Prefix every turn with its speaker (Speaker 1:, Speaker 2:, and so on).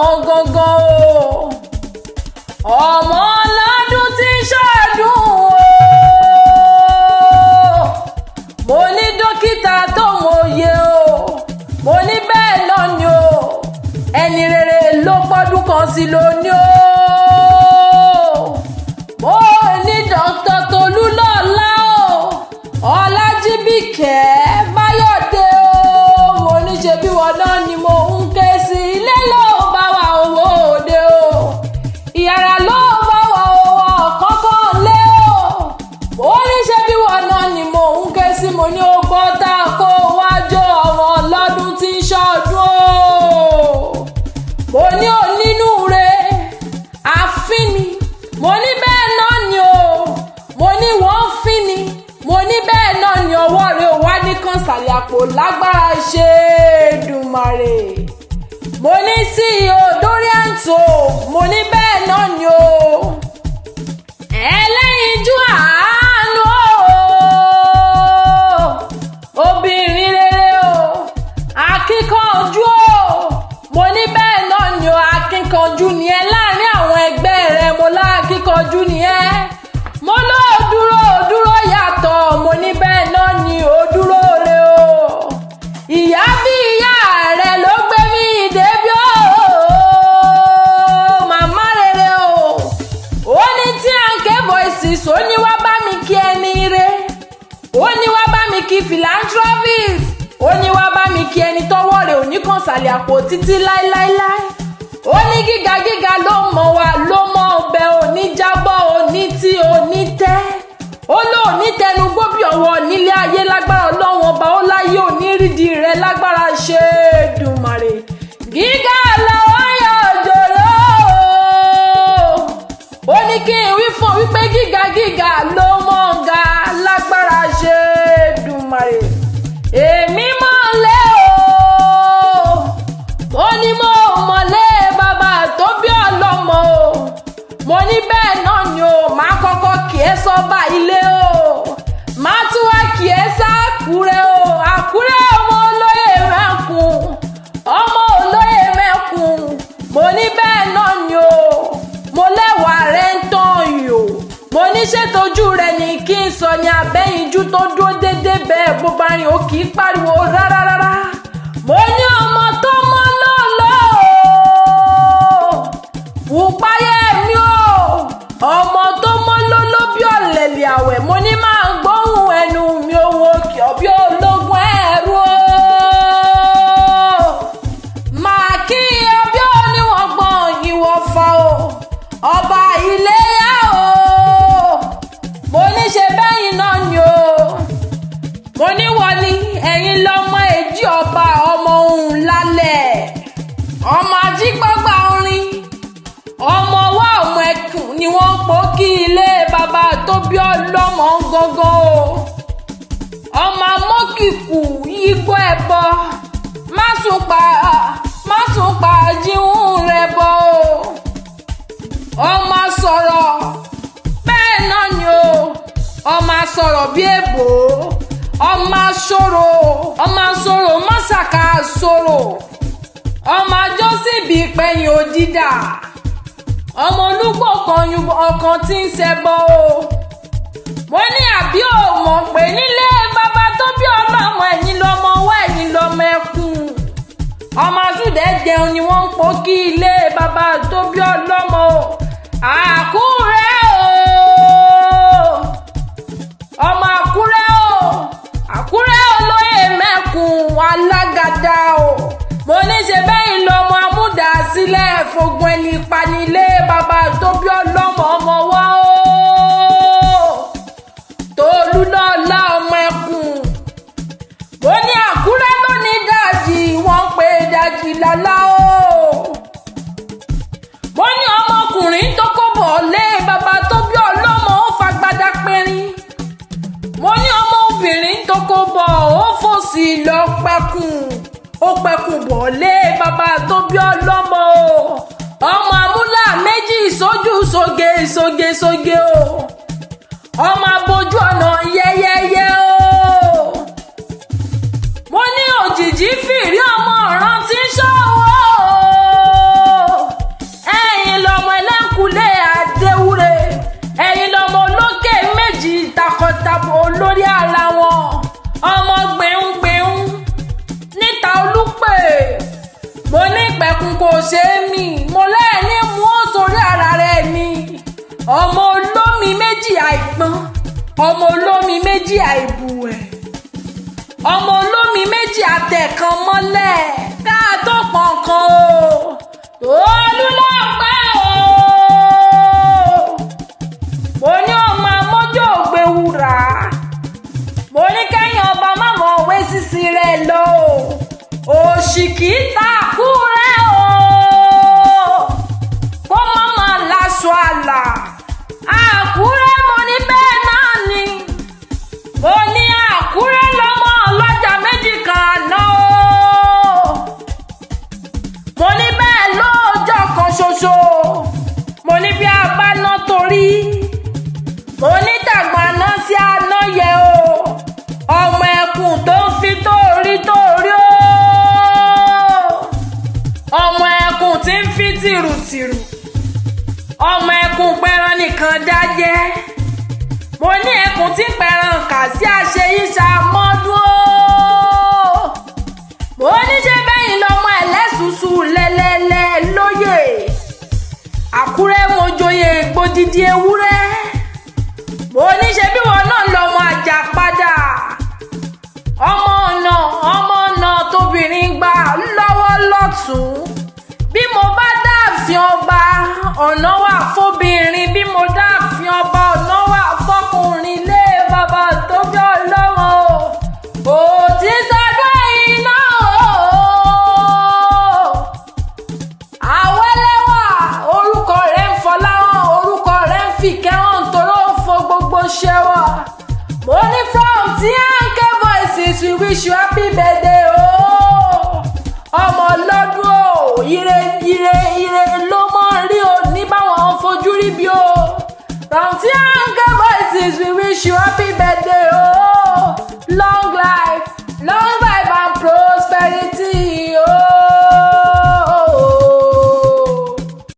Speaker 1: ọlọ́mọ gangan o. Ọmọ ọlọ́dún tí ń ṣọdún o. Mo ní dókítà tó mòye o. Mo ní bẹ́ẹ̀ náà ni o. Ẹni rere ló pọ́dún kan sí lóní o. Mo ní Dr. Tolulope o. Ọlájíbíkẹ́ Báyọ̀dé o. Mo ní ṣe bí wọn náà ni mo ń ké sí. Ilé ló bá wa owó òde o. Ìyàrá ló bá wa owó kọ́kọ́ lé o. Mo ní ṣe bí wọn náà ni mo ń ké sí. Mo ní ó gbọ́ tá a kó wájú ọmọ ọlọ́dún tí ń ṣọdún o. Mo ní onínúure àfín ni. Mo ní bẹ́ẹ̀ náà ni o. Mo ní wọ́n fín ni. Mo ní bẹ́ẹ̀ náà ni ọwọ́ rẹ̀ ò wá ní kànsàlẹ̀ àpò lágbára ṣe Èdùmàrè. Mo ní CEO Dorianto. Mo ní bẹ́ẹ̀ náà ni o. Ẹlẹ́yinjú àánú o. Obìnrin rere o. Akíkanjú o. Mo ní bẹ́ẹ̀ náà ni o. Akíkanjú ni ẹ láàrin àwọn ẹgbẹ́ rẹ. Mo lákíkanjú ni ẹ. Mo ló dúró yàtọ̀. Mo ní bẹ́ẹ̀ náà ni o dúró re o. Ìyá bí ìyá rẹ̀ ló gbé mi débi o. Màmá rere o. Ó ní tí à ń ké voices. Ó ní wá bá mi kí ẹni re. Ó ní wá bá mi kí philanthropist. Ó ní wá bá mi kí ẹni tọ́wọ́ rẹ̀ ò ní kànsàlẹ̀ àpò títí láíláíláí. Ó ní gíga ló mọ̀ wá ló mọ̀ ọbẹ̀ òní jábọ̀ òní tí òní tẹ́. Ó lò ní tẹnu gbóbi ọ̀wọ́ nílé ayé lágbára Ọlọ́run ọba ó láyé òní rídìí rẹ̀ lágbára ṣe Èdùmàrè. Gíga lọ́wọ́ yọ òjòrò. Ó ní kí n wí fún wípé gíga ló mọ̀ ga lágbára ṣe Èdùmàrè. Èmi mọ̀lẹ́ o. Ó ní mo mọ̀lẹ́ bàbá tó bí ọlọ́mọ o. Mo ní bẹ́ẹ̀ náà ni o. Màá kọ́kọ́ kì í sọ́ba ilé o. Màá tún wá kì í sákúrẹ́ o. Àkúrẹ́ ọmọ Oloyemekun. Ọmọ Oloyemekun. Mo ní bẹ́ẹ̀ náà ni o. Mo lẹ́wà rẹ̀ ń tàn yò. Mo ní ṣètọ́jú rẹ̀ ní kí n sọ ní abẹ́yinjú tó dúró dédé bẹ́ẹ̀ bó bá rìn ó kì í pariwo rárá. Mo ní ọmọ tó mọ́ lọ́lọ́ o. Wùpáyé mi o. Ọmọ tó mọ́ lọ́lọ́ bí ọ̀lẹ̀lẹ̀ àwẹ̀. Mo ní máa gbóhùn ẹnu mi owó kì ọ́ bí ológun ẹ̀rú o. Màá kí ẹ bí oníwọ̀ngbọ̀n ìwọ̀fà o. Oba-Ile yá o. Mo ní ṣe bẹ́yìn náà ni o. Mo ní wọ́n ní ẹ̀yin lọ́mọ èjì ọba ọmọ òun lálẹ́. Ọmọ ajígbọ́gbà orin. Ọmọ wa ọmọ ẹkùn ni wọ́n ń pò kí ilé bàbá tó bí ọlọ́mọ gangan o. Ọmọ amókìkù igbó ẹbọ. Má sùn pa jíhùn rẹ bọ o. Ọmọ sọ̀rọ̀ bẹ́ẹ̀ náà ni o. Ọmọ sọ̀rọ̀ bí èbó. Ọmọ sọ̀rọ̀ mọ́sàkà sọ̀rọ̀. Ọmọ jọ́sìbì pẹ̀yìn òdìdà. Ọmọ olúgbò kan ọkàn tí ń ṣẹbọ o. Mo ní àbí ò mọ̀ pé nílé bàbá tó bí ọlọ́mọ ẹ̀yìn lọ́mọ wá ẹ̀yìn lọ́mọ ẹkùn. Ọmọ àtúndẹ̀ jẹun ni wọ́n ń pò kí ilé bàbá tó bí ọlọ́mọ o. Àkúrẹ́ o. Ọmọ Àkúrẹ́ o. Àkúrẹ́ Oloyemekun alágàdá o. Mo ní ṣe bẹ́yìn lọ́mọ amúdàsílẹ̀ fogun ẹni ìpanilé bàbá tó bí ọlọ́mọ ọmọ wa o. Tolulope ọmọ ẹkùn. Mo ní Àkúrẹ́ ló ní Dàjì wọ́n pé Dàjì lálá o. Mo ní ọmọkùnrin tó kó bọ̀ lé bàbá tó bí ọlọ́mọ ó fagbádá pẹ́rín. Mo ní ọmọbìnrin tó kó bọ̀ ó fòsì lọ pẹ́kùn. Ó pẹ́kùn bọ̀ lé bàbá tó bí ọlọ́mọ o. Ọmọ amúlà méjì sójú sóge o. Ọmọ abojú ọ̀nà yẹ́yẹ́yẹ́ o. Mo ní òjìjí fìrí ọmọ ọ̀ràn tí ń ṣọ́wọ́ o. olórí ara wọn ọmọ gbẹ̀hún níta olúpè mo ní ìpẹ̀kun kò ṣe é mì mo lẹ́ẹ̀ní mú ó sórí ara rẹ̀ ni ọmọ olómi méjì àìpọ́n ọmọ olómi méjì àìbùwẹ̀ ọmọ olómi méjì àtẹ̀kan mọ́lẹ̀ ká tó pọ̀nkan o Tolúlọpẹ́ o mo ní ọmọ amójó ògbé wúrà mo ní kẹ́yìn ọba mámọ̀ òwe sísí rẹ̀ lọ òṣìkì Àkúrẹ́ o kó mọ́mọ́ láṣọ àlà Àkúrẹ́ mo ní bẹ́ẹ̀ náà ni mo ní Àkúrẹ́ lọ́mọ ọlọ́jà méjì kan àná o mo ní bẹ́ẹ̀ lọ́jọ́ kan ṣoṣo mo ní bí a bá ná torí mo ní dàgbà náà sí àná yẹ o ọmọ ẹkùn tó ń fi torí o ọmọ ẹkùn tí ń fi tìrùtìrù ọmọ ẹkùn pẹran nìkan dájẹ́ mo ní ẹkùn tí pẹran kà sí àṣeyíṣà mọ́dún o mo ní ṣe bẹ́yìn lọ́mọ ẹlẹ́sùsù lẹ́lẹ́lẹ́ lóyè Àkúrẹ́ mo joyè gbòdìdí ewúrẹ́ mo ní ṣe bí wọn náà lọ́mọ àjàpadà ọmọ ọ̀nà tóbìnrin gbà lọ́wọ́ lọ́tún bí mo bá dáàfin ọba ọ̀nà wà fóbìnrin bí mo dáàfin ọba ọ̀nà wà fọkùnrin lé bàbá tó bí ọlọ́run o tí sọdún iná o àwẹ́lẹ́wà orúkọ rẹ̀ ń fọláhàn orúkọ rẹ̀ ń fìkẹ́ hàn toró fo gbogbo ṣẹwà mo ní from Tianke Voices we wish you happy birthday o ọmọ ọlọ́dún o ire ló mọ́ rí o ní báwọn fojú rí bí o from Tianke Voices we wish you happy birthday o long life.